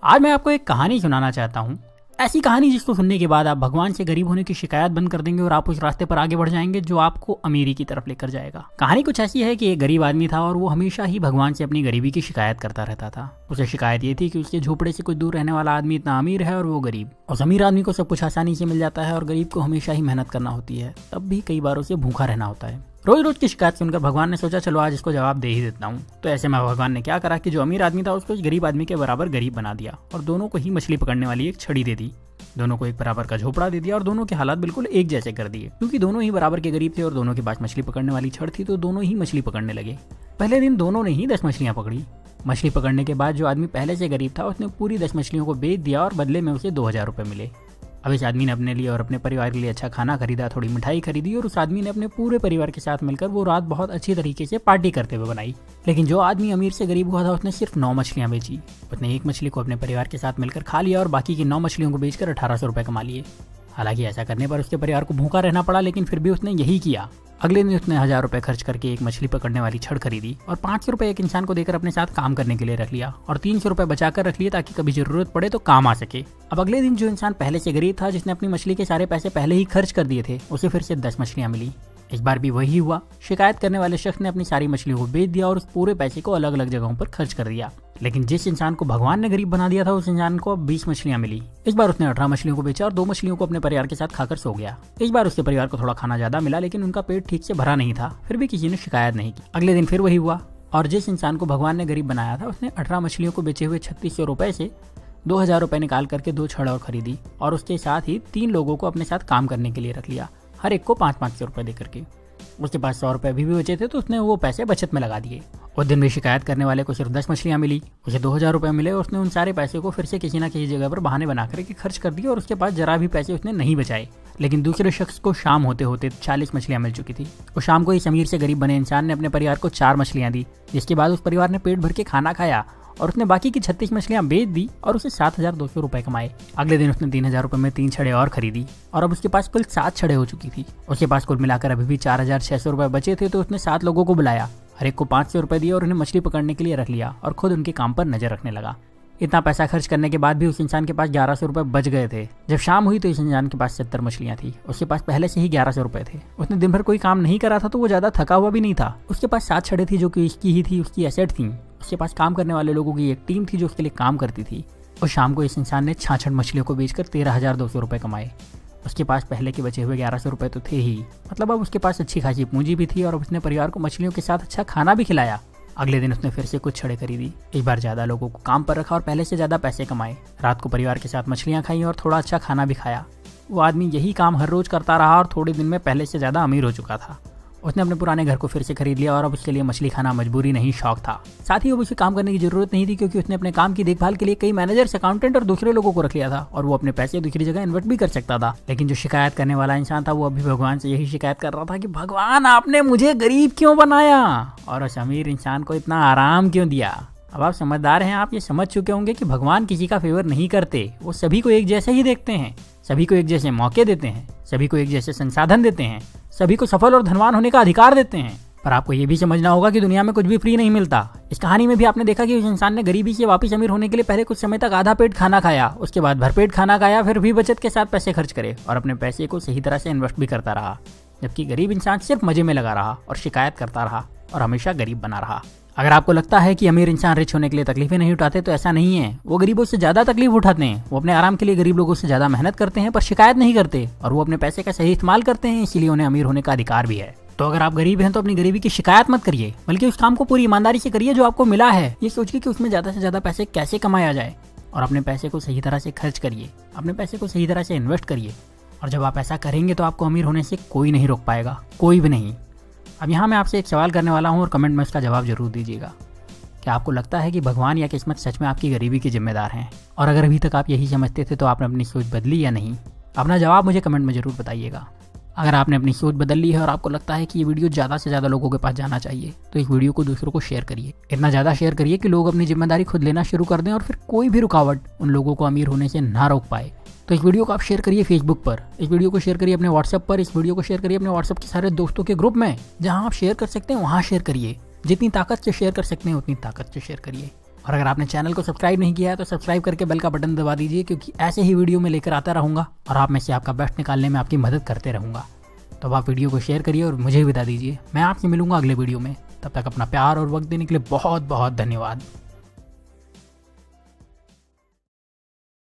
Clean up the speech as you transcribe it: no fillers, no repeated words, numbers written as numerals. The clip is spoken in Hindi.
आज मैं आपको एक कहानी सुनाना चाहता हूँ। ऐसी कहानी जिसको सुनने के बाद आप भगवान से गरीब होने की शिकायत बंद कर देंगे और आप उस रास्ते पर आगे बढ़ जाएंगे जो आपको अमीरी की तरफ लेकर जाएगा। कहानी कुछ ऐसी है कि एक गरीब आदमी था और वो हमेशा ही भगवान से अपनी गरीबी की शिकायत करता रहता था। उसे शिकायत ये थी कि उसके झोपड़े से कुछ दूर रहने वाला आदमी इतना अमीर है और वो गरीब। उस अमीर आदमी को सब कुछ आसानी से मिल जाता है और गरीब को हमेशा ही मेहनत करना होती है, तब भी कई बार उसे भूखा रहना होता है। रोज रोज की शिकायत सुनकर भगवान ने सोचा चलो आज इसको जवाब दे ही देता हूँ। तो ऐसे में भगवान ने क्या करा कि जो अमीर आदमी था उसको इस गरीब आदमी के बराबर गरीब बना दिया और दोनों को ही मछली पकड़ने वाली एक छड़ी दे दी। दोनों को एक बराबर का झोपड़ा दे दिया और दोनों के हालात बिल्कुल एक जैसे कर दिए। क्योंकि दोनों ही बराबर के गरीब थे और दोनों के पास मछली पकड़ने वाली छड़ थी, तो दोनों ही मछली पकड़ने लगे। पहले दिन दोनों ने ही 10 मछलियां पकड़ी। मछली पकड़ने के बाद जो आदमी पहले से गरीब था उसने पूरी 10 मछलियों को बेच दिया और बदले में उसे 2000 रुपये मिले। अब इस आदमी ने अपने लिए और अपने परिवार के लिए अच्छा खाना खरीदा, थोड़ी मिठाई खरीदी और उस आदमी ने अपने पूरे परिवार के साथ मिलकर वो रात बहुत अच्छी तरीके से पार्टी करते हुए बनाई। लेकिन जो आदमी अमीर से गरीब हुआ था उसने सिर्फ 9 मछलियां बेची। उसने एक मछली को अपने परिवार के साथ मिलकर खा लिया और बाकी की 9 मछलियों को बेचकर 1800 रुपये कमा लिए। हालांकि ऐसा करने पर उसके परिवार को भूखा रहना पड़ा, लेकिन फिर भी उसने यही किया। अगले दिन उसने 1000 रुपये खर्च करके एक मछली पकड़ने वाली छड़ खरीदी और 500 रुपये एक इंसान को देकर अपने साथ काम करने के लिए रख लिया और 300 रुपये बचाकर रख लिए ताकि कभी जरूरत पड़े तो काम आ सके। अब अगले दिन जो इंसान पहले से गरीब था, जिसने अपनी मछली के सारे पैसे पहले ही खर्च कर दिए थे, उसे फिर से 10 मछलियां मिली। इस बार भी वही हुआ। शिकायत करने वाले शख्स ने अपनी सारी मछलियों को बेच दिया और उस पूरे पैसे को अलग अलग जगहों पर खर्च कर दिया। लेकिन जिस इंसान को भगवान ने गरीब बना दिया था उस इंसान को अब 20 मछलियां मिली। इस बार उसने 18 मछलियों को बेचा और 2 मछलियों को अपने परिवार के साथ खाकर सो गया। इस बार उसके परिवार को थोड़ा खाना ज्यादा मिला, लेकिन उनका पेट ठीक से भरा नहीं था। फिर भी किसी ने शिकायत नहीं की। अगले दिन फिर वही हुआ और जिस इंसान को भगवान ने गरीब बनाया था उसने 18 मछलियों को बेचे हुए 3600 रुपए से 2000 रुपए निकाल करके 2 छड़ और खरीदी और उसके साथ ही 3 लोगों को अपने साथ काम करने के लिए रख लिया, हर एक को 500 रुपए देकर के। उसके पास 100 रुपए अभी भी बचे थे, तो उसने वो पैसे बचत में लगा दिए। उस दिन भी शिकायत करने वाले को सिर्फ 10 मछलियां मिली, उसे 2000 रुपए मिले और उसने उन सारे पैसे को फिर से किसी न किसी जगह पर बहाने बना करके खर्च कर दिए और उसके पास जरा भी पैसे उसने नहीं बचाए। लेकिन दूसरे शख्स को शाम होते होते 40 मछलियां मिल चुकी थी। उस शाम को इस अमीर से गरीब बने इंसान ने अपने परिवार को 4 मछलियां दी, जिसके बाद उस परिवार ने पेट भर के खाना खाया और उसने बाकी की 36 मछलियां बेच दी और उसे 7200 रुपए कमाए। अगले दिन उसने 3000 रुपए में 3 छड़े और खरीदी और अब उसके पास कुल 7 छड़े हो चुकी थी। उसके पास कुल मिलाकर अभी भी 4600 रुपए बचे थे, तो उसने 7 लोगों को बुलाया, हर एक को 500 रुपए दिए और उन्हें मछली पकड़ने के लिए रख लिया और खुद उनके काम पर नजर रखने लगा। इतना पैसा खर्च करने के बाद भी उस इंसान के पास 1100 रुपए बच गए थे। जब शाम हुई तो इस इंसान के पास 70 मछलियां थी। उसके पास पहले से ही 1100 रुपए थे। उसने दिन भर कोई काम नहीं करा था, तो वो ज्यादा थका हुआ भी नहीं था। उसके पास 7 छड़े थी जो कि इसकी ही थी, उसकी एसेट थी। उसके पास काम करने वाले लोगों की एक टीम थी जो उसके लिए काम करती थी। और शाम को इस इंसान ने 66 मछलियों को बेचकर 13,200 रुपए कमाए। उसके पास पहले के बचे हुए 1100 रुपए तो थे ही, मतलब अब उसके पास अच्छी खासी पूंजी भी थी और अब उसने परिवार को मछलियों के साथ अच्छा खाना भी खिलाया। अगले दिन उसने फिर से कुछ छड़े खरीदी, इस बार ज्यादा लोगों को काम पर रखा और पहले से ज्यादा पैसे कमाए। रात को परिवार के साथ मछलियां खाई और थोड़ा अच्छा खाना भी खाया। वो आदमी यही काम हर रोज करता रहा और थोड़े दिन में पहले से ज्यादा अमीर हो चुका था। उसने अपने पुराने घर को फिर से खरीद लिया और अब उसके लिए मछली खाना मजबूरी नहीं शौक था। साथ ही अब उसे काम करने की जरूरत नहीं थी, क्योंकि उसने अपने काम की देखभाल के लिए कई मैनेजर्स, अकाउंटेंट और दूसरे लोगों को रख लिया था और वो अपने पैसे दूसरी जगह इन्वेस्ट भी कर सकता था। लेकिन जो शिकायत करने वाला इंसान था वो अभी भगवान से यही शिकायत कर रहा था कि भगवान आपने मुझे गरीब क्यों बनाया और उस अमीर इंसान को इतना आराम क्यों दिया। अब आप समझदार हैं, आप ये समझ चुके होंगे कि भगवान किसी का फेवर नहीं करते। वो सभी को एक जैसे ही देखते हैं, सभी को एक जैसे मौके देते हैं, सभी को एक जैसे संसाधन देते हैं, सभी को सफल और धनवान होने का अधिकार देते हैं। पर आपको ये भी समझना होगा कि दुनिया में कुछ भी फ्री नहीं मिलता। इस कहानी में भी आपने देखा कि उस इंसान ने गरीबी से वापस अमीर होने के लिए पहले कुछ समय तक आधा पेट खाना खाया, उसके बाद भरपेट खाना खाया, फिर भी बचत के साथ पैसे खर्च करे और अपने पैसे को सही तरह से इन्वेस्ट भी करता रहा। जबकि गरीब इंसान सिर्फ मजे में लगा रहा और शिकायत करता रहा और हमेशा गरीब बना रहा। अगर आपको लगता है कि अमीर इंसान रिच होने के लिए तकलीफें नहीं उठाते, तो ऐसा नहीं है। वो गरीबों से ज्यादा तकलीफ उठाते हैं। वो अपने आराम के लिए गरीब लोगों से ज्यादा मेहनत करते हैं पर शिकायत नहीं करते, और वो अपने पैसे का सही इस्तेमाल करते हैं, इसीलिए उन्हें अमीर होने का अधिकार भी है। तो अगर आप गरीब हैं तो अपनी गरीबी की शिकायत मत करिए, बल्कि उस काम को पूरी ईमानदारी से करिए जो आपको मिला है, ये सोच के कि उसमें ज्यादा से ज्यादा पैसे कैसे कमाया जाए, और अपने पैसे को सही तरह से खर्च करिए, अपने पैसे को सही तरह से इन्वेस्ट करिए। और जब आप ऐसा करेंगे तो आपको अमीर होने से कोई नहीं रोक पाएगा, कोई भी नहीं। अब यहाँ मैं आपसे एक सवाल करने वाला हूँ और कमेंट में उसका जवाब जरूर दीजिएगा। क्या आपको लगता है कि भगवान या किस्मत सच में आपकी गरीबी के जिम्मेदार हैं? और अगर अभी तक आप यही समझते थे तो आपने अपनी सोच बदली या नहीं? अपना जवाब मुझे कमेंट में जरूर बताइएगा। अगर आपने अपनी सोच बदल ली है और आपको लगता है कि ये वीडियो ज़्यादा से ज़्यादा लोगों के पास जाना चाहिए, तो इस वीडियो को दूसरों को शेयर करिए। इतना ज़्यादा शेयर करिए कि लोग अपनी जिम्मेदारी खुद लेना शुरू कर दें और फिर कोई भी रुकावट उन लोगों को अमीर होने से ना रोक पाए। तो इस वीडियो को आप शेयर करिए फेसबुक पर, इस वीडियो को शेयर करिए अपने व्हाट्सएप पर, इस वीडियो को शेयर करिए अपने व्हाट्सएप के सारे दोस्तों के ग्रुप में। जहाँ आप शेयर कर सकते हैं वहाँ शेयर करिए। जितनी ताकत से शेयर कर सकते हैं उतनी ताकत से शेयर करिए। और अगर आपने चैनल को सब्सक्राइब नहीं किया है तो सब्सक्राइब करके बेल का बटन दबा दीजिए, क्योंकि ऐसे ही वीडियो में लेकर आता रहूँगा और आप में से आपका बेस्ट निकालने में आपकी मदद करते रहूँगा। तो अब आप वीडियो को शेयर करिए और मुझे बता दीजिए। मैं आपसे मिलूंगा अगले वीडियो में। तब तक अपना प्यार और वक्त देने के लिए बहुत बहुत धन्यवाद।